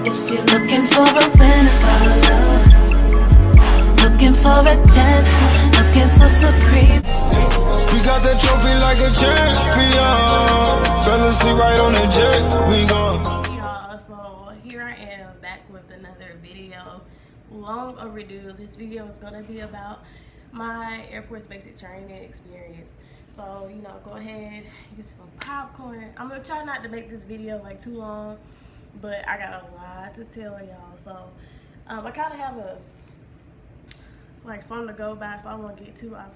If you're looking for a winner, follow. Looking for attention, looking for supreme. We got the trophy like a champion. Fell asleep right on the jet. We gone. Y'all, so here I am back with another video. Long overdue. This video is gonna be about my Air Force basic training experience. So, you know, go ahead, get some popcorn. I'm gonna try not to make this video like too long, but I got a lot to tell y'all. So I kind of have a something to go by, so I won't get too off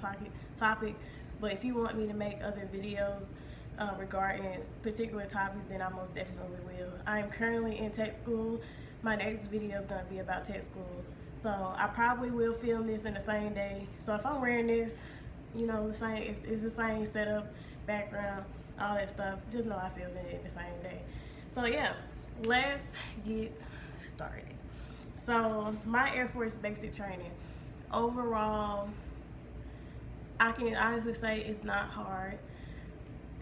topic. But if you want me to make other videos regarding particular topics, then I most definitely will. I am currently in tech school. My next video is going to be about tech school, so I probably will film this in the same day. So if I'm wearing this, you know, the same, if it's the same setup, background, all that stuff, just know I filmed it in the same day. So yeah, let's get started. So my Air Force basic training, overall, I can honestly say it's not hard.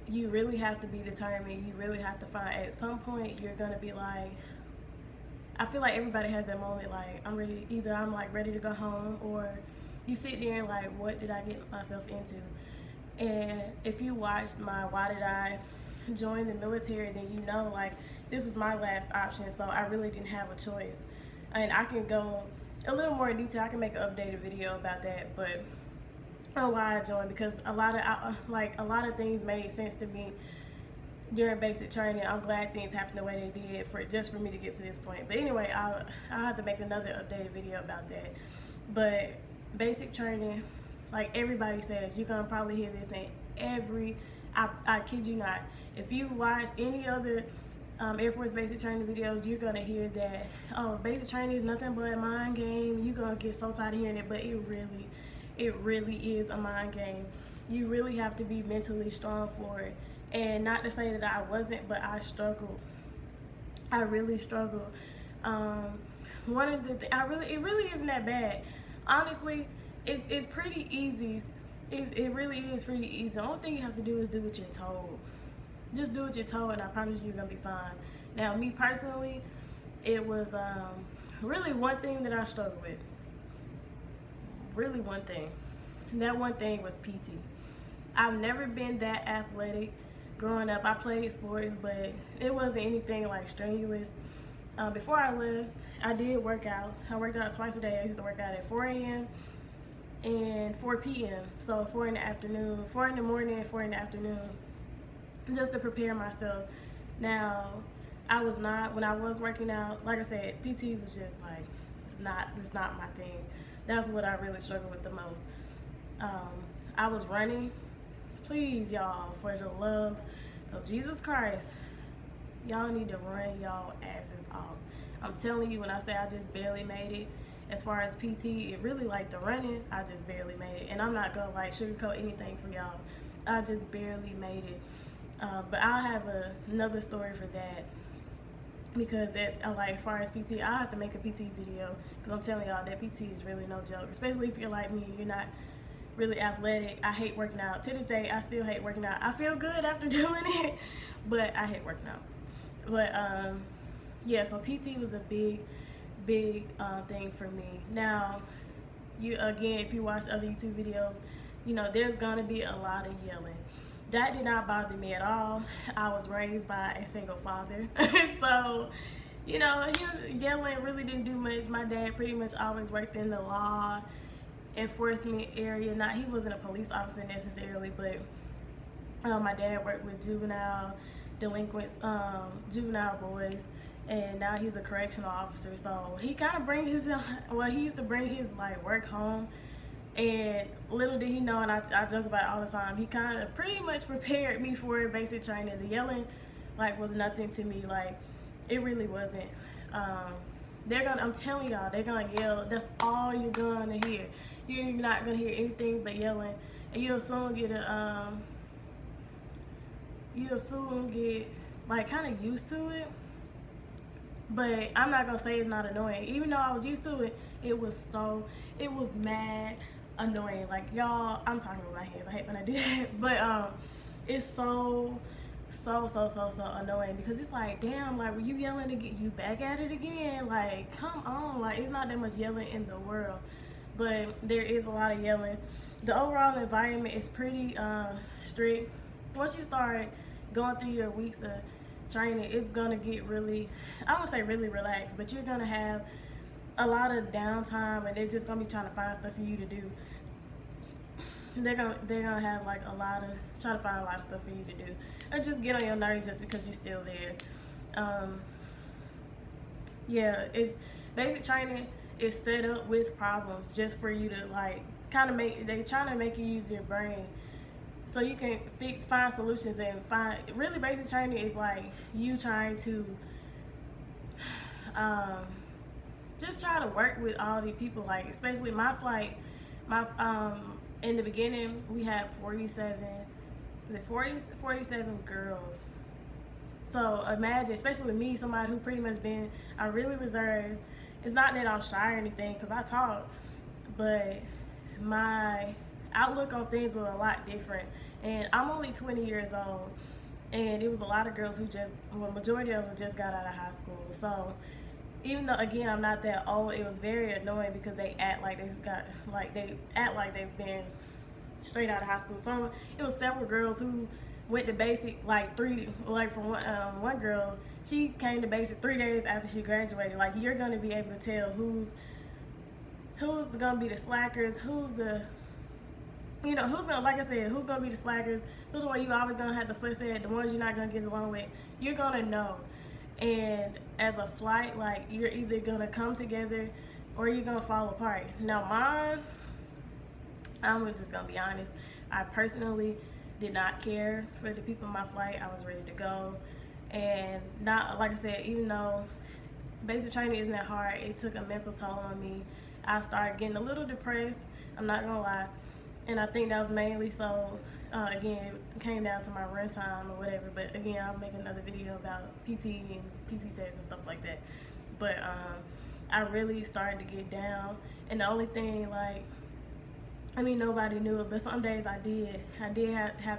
You really have to be determined. You really have to find, at some point you're gonna be like, I feel like everybody has that moment like, I'm ready, either I'm like ready to go home, or you sit there and like, what did I get myself into? And if you watched my why did I join the military, then you know like this is my last option, so I really didn't have a choice. And I can go a little more in detail. I can make an updated video about that, but on why I joined, because a lot of things made sense to me during basic training. I'm glad things happened the way they did just for me to get to this point. But anyway, I'll have to make another updated video about that. But basic training, like everybody says, you're gonna probably hear this in every, I kid you not, if you watch any other Air Force basic training videos, you're gonna hear that, oh, basic training is nothing but a mind game. You're gonna get so tired of hearing it, but it really is a mind game. You really have to be mentally strong for it. And not to say that I wasn't, but I struggled. I really struggled. One of the it really isn't that bad. Honestly, it's pretty easy. It really is pretty easy. The only thing you have to do is do what you're told. Just do what you're told, and I promise you're gonna be fine. Now, me personally, it was really one thing that I struggled with. Really one thing. And that one thing was PT. I've never been that athletic growing up. I played sports, but it wasn't anything like strenuous. Before I left, I did work out. I worked out twice a day. I used to work out at 4 a.m. and 4 p.m. So 4 in the afternoon, 4 in the morning and 4 in the afternoon, just to prepare myself. Now, when I was working out, like I said, PT was just like, it's not my thing. That's what I really struggled with the most. I was running. Please, y'all, for the love of Jesus Christ, y'all need to run y'all asses off. I'm telling you, when I say I just barely made it, as far as PT, it really like the running, I just barely made it. And I'm not gonna like sugarcoat anything for y'all. I just barely made it. But I'll have another story for that, because like as far as PT, I have to make a PT video, because I'm telling y'all that PT is really no joke, especially if you're like me, you're not really athletic. I hate working out. To this day, I still hate working out. I feel good after doing it, but I hate working out. But yeah, so PT was a big thing for me. Now, if you watch other YouTube videos, you know there's gonna be a lot of yelling. That did not bother me at all. I was raised by a single father. So, you know, yelling really didn't do much. My dad pretty much always worked in the law enforcement area. He wasn't a police officer necessarily, but my dad worked with juvenile delinquents, juvenile boys, and now he's a correctional officer. So he kind of he used to bring his like work home. And little did he know, and I joke about it all the time, he kind of pretty much prepared me for basic training. The yelling like was nothing to me. Like, it really wasn't. I'm telling y'all, they're gonna yell. That's all you're gonna hear. You're not gonna hear anything but yelling, and you'll soon get like kind of used to it. But I'm not gonna say it's not annoying. Even though I was used to it, it was mad annoying. Like, y'all, I'm talking with my hands. I hate when I do that. But it's so so annoying, because it's like, damn, like, when you yelling to get you back at it again, like, come on, like, it's not that much yelling in the world, but there is a lot of yelling. The overall environment is pretty strict. Once you start going through your weeks of training, it's gonna get really, I won't say really relaxed, but you're gonna have a lot of downtime, and they're just gonna be trying to find stuff for you to do. They're gonna have like try to find a lot of stuff for you to do, or just get on your nerves just because you're still there. Yeah, it's basic training is set up with problems just for you to like kind of they're trying to make you use your brain so you can find solutions and find. Really, basic training is like you trying to just try to work with all these people, like especially my flight, in the beginning we had 47 girls. So imagine, especially with me, somebody who pretty much I'm really reserved. It's not that I'm shy or anything, because I talk, but my outlook on things was a lot different. And I'm only 20 years old, and it was a lot of girls who majority of them just got out of high school. So even though, again, I'm not that old, it was very annoying because they act like they've been straight out of high school. It was several girls who went to basic from one girl, she came to basic 3 days after she graduated. Like, you're gonna be able to tell who's gonna be the slackers, who's gonna, like I said, who's gonna be the slackers, who's the one you always gonna have to fuss at, the ones you're not gonna get along with. You're gonna know. And as a flight, like, you're either gonna come together or you're gonna fall apart. Now mine, I'm just gonna be honest, I personally did not care for the people in my flight. I was ready to go. And not, like I said, even though basic training isn't that hard, it took a mental toll on me. I started getting a little depressed, I'm not gonna lie. And I think that was mainly again, it came down to my run time or whatever. But again, I'll make another video about PT and PT tests and stuff like that. But I really started to get down. And the only thing, nobody knew it, but some days I did have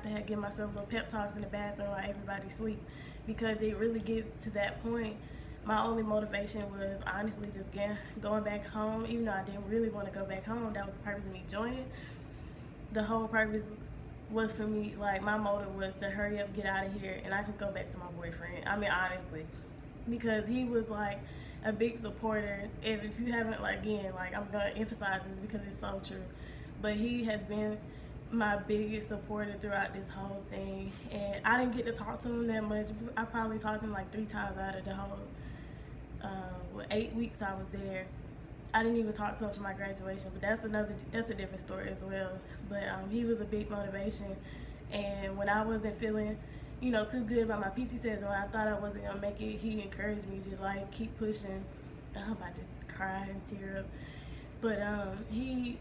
to give myself little pep talks in the bathroom while everybody sleep, because it really gets to that point. My only motivation was honestly just going back home, even though I didn't really want to go back home. That was the purpose of me joining. The whole purpose was for me, like, my motive was to hurry up, get out of here, and I could go back to my boyfriend. Honestly, because he was like a big supporter. If you haven't, I'm gonna emphasize this because it's so true, but he has been my biggest supporter throughout this whole thing. And I didn't get to talk to him that much. I probably talked to him like 3 times out of the whole 8 weeks I was there. I didn't even talk to him for my graduation, but that's a different story as well. But he was a big motivation. And when I wasn't feeling, too good about my PT test, when I thought I wasn't gonna make it, he encouraged me to keep pushing. I'm about to cry and tear up. But he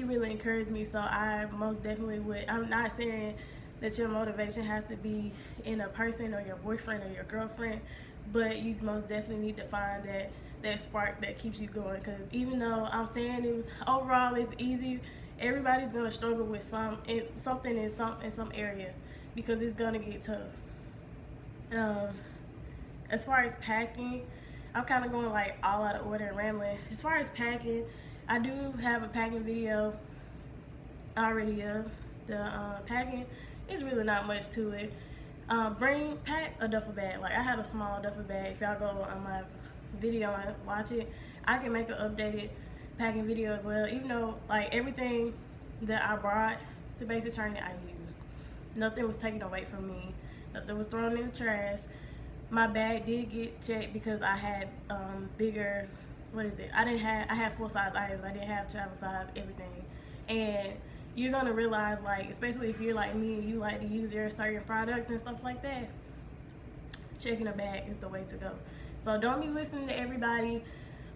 really encouraged me, so I most definitely would. I'm not saying that your motivation has to be in a person or your boyfriend or your girlfriend, but you most definitely need to find that spark that keeps you going. Because even though I'm saying overall it's easy, everybody's gonna struggle with something in some area, because it's gonna get tough. As far as packing, I'm kind of going all out of order and rambling. As far as packing, I do have a packing video already up. The packing is really not much to it. Pack a duffel bag. I had a small duffel bag. If y'all go on my video and watch it, I can make an updated packing video as well. Even though everything that I brought to basic training, I used. Nothing was taken away from me. Nothing was thrown in the trash. My bag did get checked because I had bigger. I had full size items. I didn't have travel size everything. And you're gonna realize, especially if you're like me and you like to use your certain products and stuff like that, checking a bag is the way to go. So don't be listening to everybody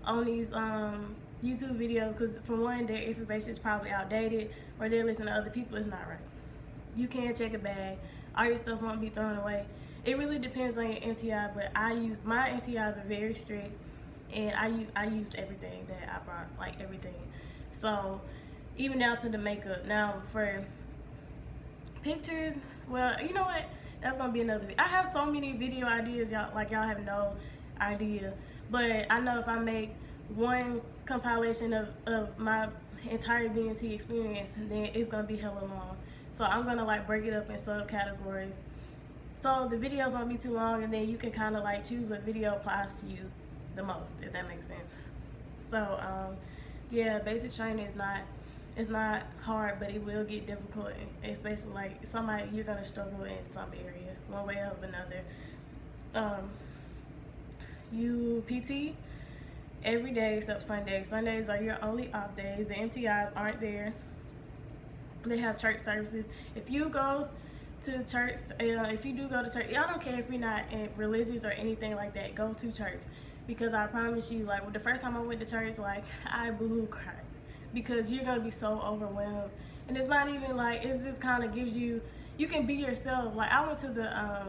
on these YouTube videos, because for one, their information is probably outdated, or they're listening to other people. It's not right. You can check a bag. All your stuff won't be thrown away. It really depends on your MTI, but my MTIs are very strict, and I used everything that I brought, everything. So even down to the makeup. Now for pictures, well, you know what? That's gonna be another. I have so many video ideas, y'all have no idea. But I know if I make one compilation of my entire BMT experience, then it's gonna be hella long. So I'm gonna like break it up in subcategories. So the videos won't be too long, and then you can kind of like choose what video applies to you the most, if that makes sense. So yeah, basic training is not hard, but it will get difficult, especially like somebody you're gonna struggle in some area one way or another. You PT every day except Sundays. Sundays are your only off days. The MTIs aren't there. They have church services. If you go to church, if you do go to church, I don't care if you're not religious or anything like that, go to church, because I promise you, like the first time I went to church, like I boo cried, because you're gonna be so overwhelmed, and it's not even like, it just kind of gives you can be yourself. Like I went to the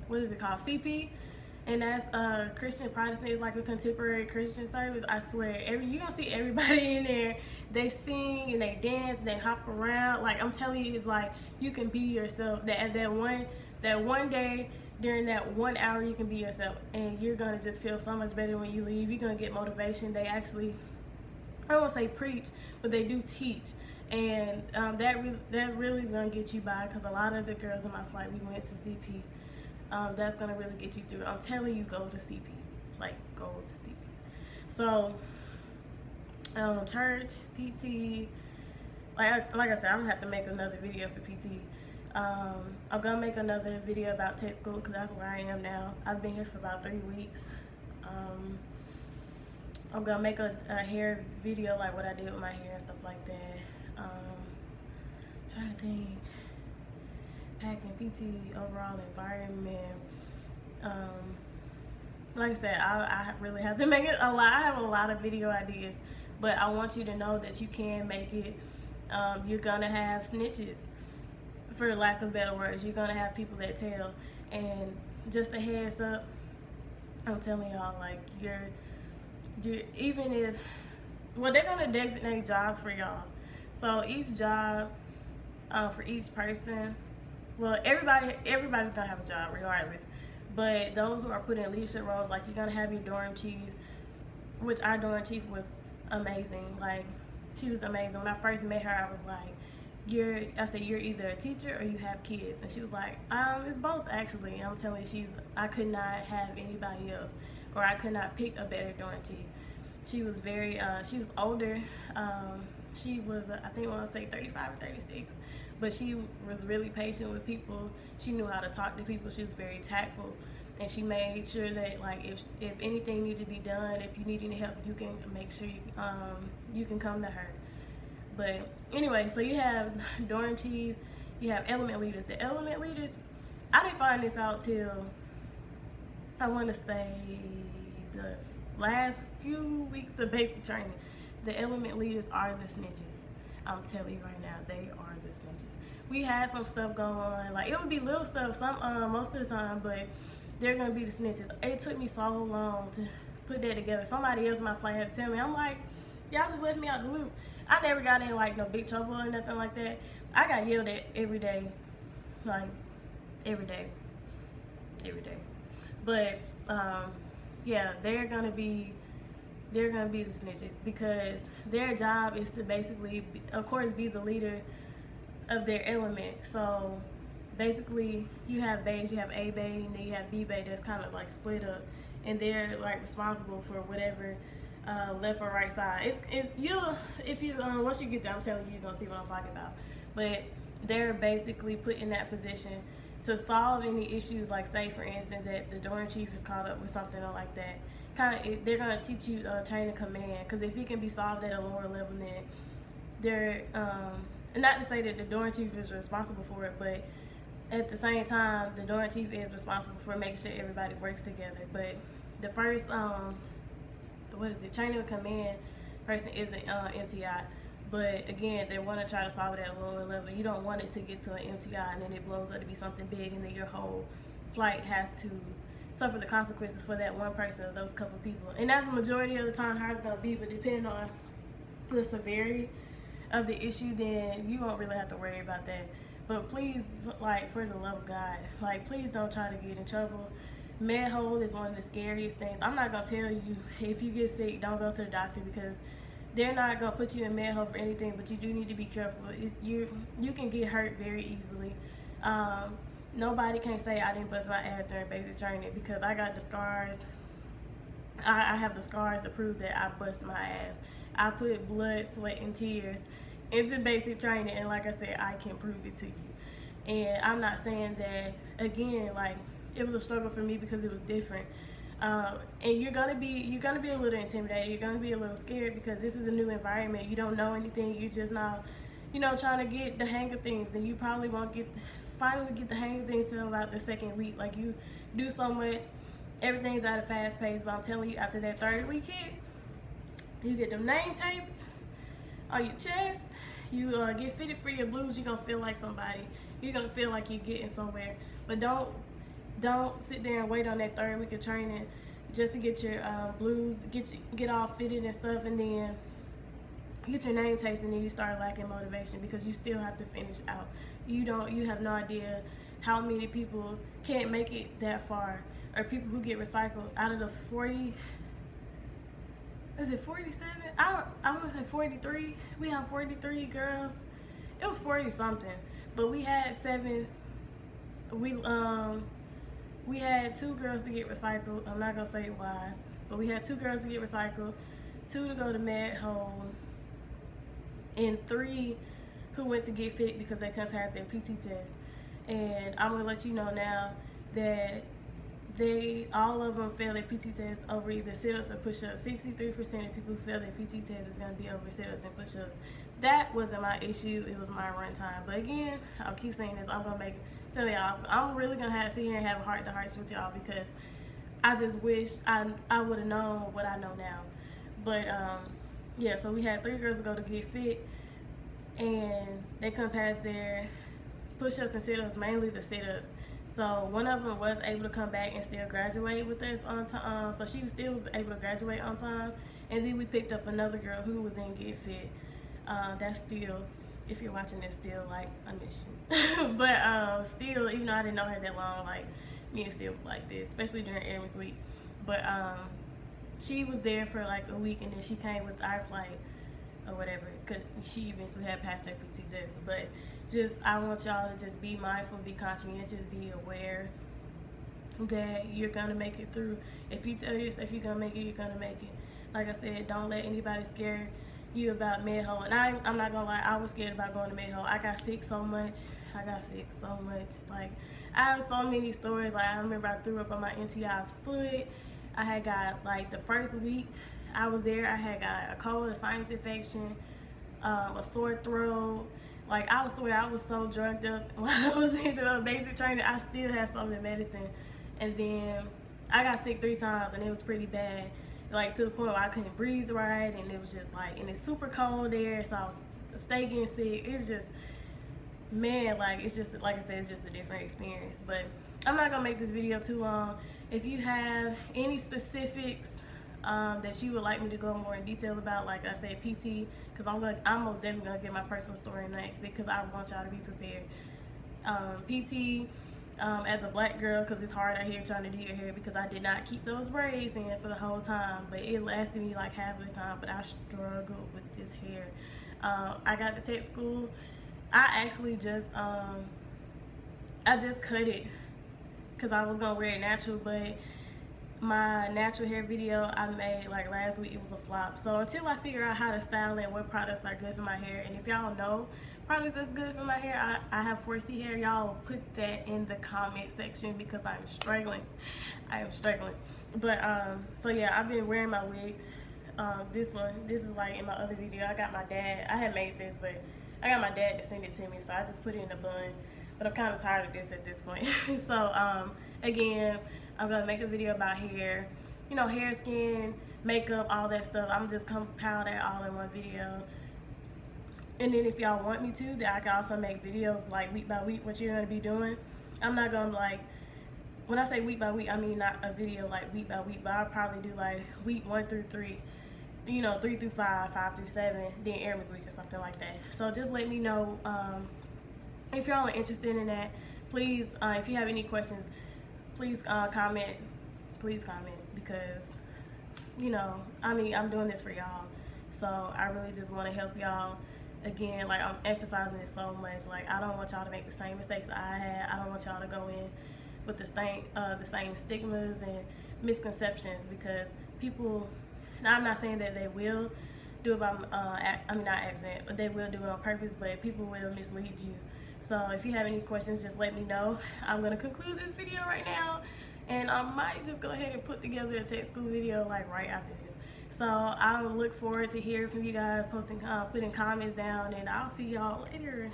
what is it called, CP, and that's Christian Protestant. It's like a contemporary Christian service. I swear, you're gonna see everybody in there. They sing and they dance, they hop around. Like I'm telling you, it's like you can be yourself. That one day during that 1 hour, you can be yourself, and you're gonna just feel so much better when you leave. You're gonna get motivation. They actually, I don't want to say preach, but they do teach, and that really is gonna get you by. Because a lot of the girls in my flight, we went to CP. That's gonna really get you through. I'm telling you, go to CP. Like, go to CP. So, church, PT, like I said, I'm gonna have to make another video for PT. I'm gonna make another video about tech school, because that's where I am now. I've been here for about 3 weeks. I'm gonna make a hair video, like what I did with my hair and stuff like that. Trying to think. Packing, PT, overall environment. Like I said, I really have to make it a lot. I have a lot of video ideas, but I want you to know that you can make it. You're gonna have snitches, for lack of better words. You're gonna have people that tell, and just a heads up, I'm telling y'all, like even if, well, they're gonna designate jobs for y'all. So each job, for each person, well, everybody's gonna have a job regardless, but those who are put in leadership roles, like you're gonna have your dorm chief, which our dorm chief was amazing. Like, she was amazing. When I first met her, I was like, I said, you're either a teacher or you have kids, and she was like, it's both actually. And I'm telling you, I could not have anybody else, or I could not pick a better dorm chief. She was she was older. She was, I think I want to say 35 or 36, but she was really patient with people. She knew how to talk to people. She was very tactful, and she made sure that, like, if anything needed to be done, if you need any help, you can make sure you can come to her. But anyway, so you have dorm chief, you have element leaders. The element leaders, I didn't find this out till, I want to say, the last few weeks of basic training. The element leaders are the snitches. I'm telling you right now, they are the snitches. We had some stuff going on, like it would be little stuff most of the time, but they're gonna be the snitches. It took me so long to put that together. Somebody else in my flight had to tell me. I'm like, y'all just left me out the loop. I never got in like no big trouble or nothing like that. I got yelled at every day, like every day. But yeah, they're gonna be the snitches, because their job is to basically, of course, be the leader of their element. So basically, you have bays, you have A bay, and then you have B bay that's kind of like split up, and they're like responsible for whatever left or right side. Once you get there, I'm telling you, you're gonna see what I'm talking about. But they're basically put in that position to solve any issues, like say for instance that the dorm chief is caught up with something or like that. They're gonna teach you chain of command, because if it can be solved at a lower level, then they're not to say that the dorm chief is responsible for it, but at the same time, the dorm chief is responsible for making sure everybody works together. But the first chain of command person is an MTI. But again, they want to try to solve it at a lower level. You don't want it to get to an MTI and then it blows up to be something big, and then your whole flight has to suffer the consequences for that one person or those couple people. And that's the majority of the time how it's going to be, but depending on the severity of the issue, then you won't really have to worry about that. But please, like, for the love of God, like, please don't try to get in trouble. Med hold is one of the scariest things. I'm not gonna tell you if you get sick, don't go to the doctor, because they're not gonna put you in med hold for anything. But you do need to be careful. You can get hurt very easily. Nobody can say I didn't bust my ass during basic training, because I got the scars. I have the scars to prove that I bust my ass. I put blood, sweat, and tears into basic training, and like I said, I can prove it to you. And I'm not saying that, again, like, it was a struggle for me because it was different. And you're gonna be a little intimidated. You're gonna be a little scared because this is a new environment. You don't know anything. You just now, trying to get the hang of things, and you probably won't finally get the hang of things until about the second week. Like, you do so much, everything's at a fast pace. But I'm telling you, after that third week hit, you get them name tapes on your chest. You get fitted for your blues. You're gonna feel like somebody. You're gonna feel like you're getting somewhere. But don't sit there and wait on that third week of training just to get your blues, get all fitted and stuff, and then get your name tapes, and then you start lacking motivation because you still have to finish out. You have no idea how many people can't make it that far, or people who get recycled out of the 40. Is it 47? I want to say 43. We have 43 girls. It was 40 something, but we had 7. We had 2 girls to get recycled. I'm not gonna say why, but we had 2 girls to get recycled, 2 to go to med hold, and 3 who went to get fit because they couldn't pass their PT test. And I'm gonna let you know now that all of them failed their PT test over either sit-ups or push-ups. 63% of people who fail their PT test is gonna be over sit-ups and push-ups. That wasn't my issue. It was my run time. But again, I'll keep saying this. I'm gonna tell y'all, I'm really gonna sit here and have heart-to-hearts with y'all, because I just wish I would have known what I know now. But yeah, so we had 3 girls to go to get fit, and they couldn't pass their push-ups and sit-ups, mainly the sit-ups. So one of them was able to come back and still graduate with us on time. So she still was able to graduate on time. And then we picked up another girl who was in Get Fit. That's still, if you're watching this, still, like, I miss you. But still, even though I didn't know her that long, like, me and still was like this, especially during Airman's week. But she was there for like a week, and then she came with our flight or whatever, because she eventually had passed her PT test. But I want y'all to just be mindful, be conscientious, be aware that you're gonna make it through. If you tell yourself you're gonna make it, you're gonna make it. Like I said, don't let anybody scare you about med hold. And I'm not gonna lie, I was scared about going to med hold. I got sick so much. Like, I have so many stories. Like, I remember I threw up on my NTI's foot. I had got, like, the first week I was there, I had got a cold, a sinus infection, a sore throat. Like, I swear I was so drugged up when I was in the basic training. I still had some of the medicine. And then I got sick 3 times, and it was pretty bad. Like, to the point where I couldn't breathe right, and it was just like, and it's super cold there, so I was stay getting sick. It's just, man, like, it's just, like I said, it's just a different experience. But I'm not gonna make this video too long. If you have any specifics that you would like me to go more in detail about, like I said, PT, because I'm most definitely gonna get my personal story next, because I want y'all to be prepared. PT, as a black girl, because it's hard out here trying to do your hair, because I did not keep those braids in for the whole time, but it lasted me like half of the time. But I struggled with this hair. I got to tech school. I actually just I just cut it because I was gonna wear it natural, but my natural hair video I made like last week, it was a flop. So until I figure out how to style it, what products are good for my hair, and if y'all know products that's good for my hair, I have 4C hair, y'all put that in the comment section, because I'm struggling. I am struggling. But so yeah, I've been wearing my wig. This is like in my other video. I got my dad, I had made this, but I got my dad to send it to me, so I just put it in a bun. But I'm kind of tired of this at this point. So again, I'm gonna make a video about hair, you know, hair, skin, makeup, all that stuff. I'm just compile that all in one video. And then if y'all want me to, then I can also make videos like week by week, what you're gonna be doing. I'm not gonna, like, when I say week by week, I mean not a video like week by week, but I'll probably do like week 1 through 3, you know, 3 through 5, 5 through 7, then Airman's week or something like that. So just let me know If y'all are interested in that, please, if you have any questions, please comment. Please comment, because, you know, I mean, I'm doing this for y'all. So I really just want to help y'all. Again, like, I'm emphasizing it so much. Like, I don't want y'all to make the same mistakes I had. I don't want y'all to go in with the same stigmas and misconceptions, because people, now I'm not saying that they will do it by, I mean, not accident, but they will do it on purpose, but people will mislead you. So if you have any questions, just let me know. I'm going to conclude this video right now, and I might just go ahead and put together a tech school video like right after this. So I look forward to hearing from you guys, putting comments down, and I'll see y'all later.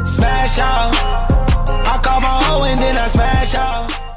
Smash out. I call my hoe and then I smash out.